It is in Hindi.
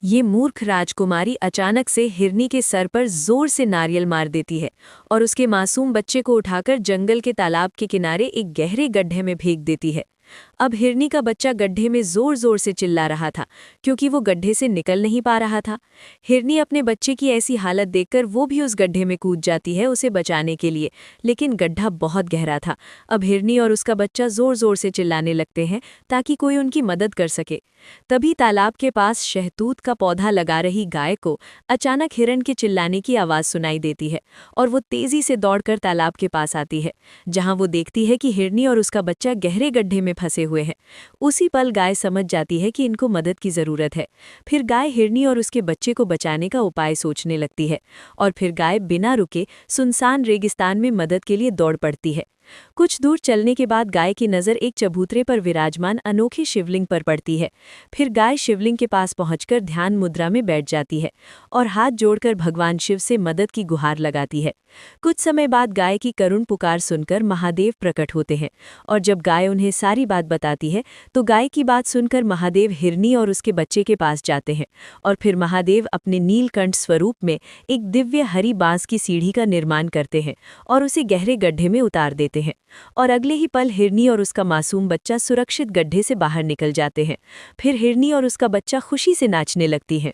ये मूर्ख राजकुमारी अचानक से हिरनी के सर पर जोर से नारियल मार देती है और उसके मासूम बच्चे को उठाकर जंगल के तालाब के किनारे एक गहरे गड्ढे में फेंक देती है। अब हिरनी का बच्चा गड्ढे में जोर जोर से चिल्ला रहा था क्योंकि वो गड्ढे से निकल नहीं पा रहा था। हिरनी अपने बच्चे की ऐसी हालत देखकर वो भी उस गड्ढे में कूद जाती है उसे बचाने के लिए, लेकिन गड्ढा बहुत गहरा था। अब हिरनी और उसका बच्चा जोर जोर से चिल्लाने लगते हैं ताकि कोई उनकी मदद कर सके। तभी तालाब के पास शहतूत का पौधा लगा रही गाय को अचानक हिरण के चिल्लाने की आवाज़ सुनाई देती है और वो तेज़ी से दौड़कर तालाब के पास आती है, जहां वो देखती है कि हिरनी और उसका बच्चा गहरे गड्ढे में फंसे हुए हैं। उसी पल गाय समझ जाती है कि इनको मदद की ज़रूरत है। फिर गाय हिरनी और उसके बच्चे को बचाने का उपाय सोचने लगती है और फिर गाय बिना रुके सुनसान रेगिस्तान में मदद के लिए दौड़ पड़ती है। कुछ दूर चलने के बाद गाय की नज़र एक चबूतरे पर विराजमान अनोखे शिवलिंग पर पड़ती है। फिर गाय शिवलिंग के पास पहुंचकर ध्यान मुद्रा में बैठ जाती है और हाथ जोड़कर भगवान शिव से मदद की गुहार लगाती है। कुछ समय बाद गाय की करुण पुकार सुनकर महादेव प्रकट होते हैं और जब गाय उन्हें सारी बात बताती है तो गाय की बात सुनकर महादेव हिरनी और उसके बच्चे के पास जाते हैं और फिर महादेव अपने नीलकंठ स्वरूप में एक दिव्य हरी बांस की सीढ़ी का निर्माण करते हैं और उसे गहरे गड्ढे में उतार देते हैं और अगले ही पल हिरनी और उसका मासूम बच्चा सुरक्षित गड्ढे से बाहर निकल जाते हैं। फिर हिरनी और उसका बच्चा खुशी से नाचने लगती हैं।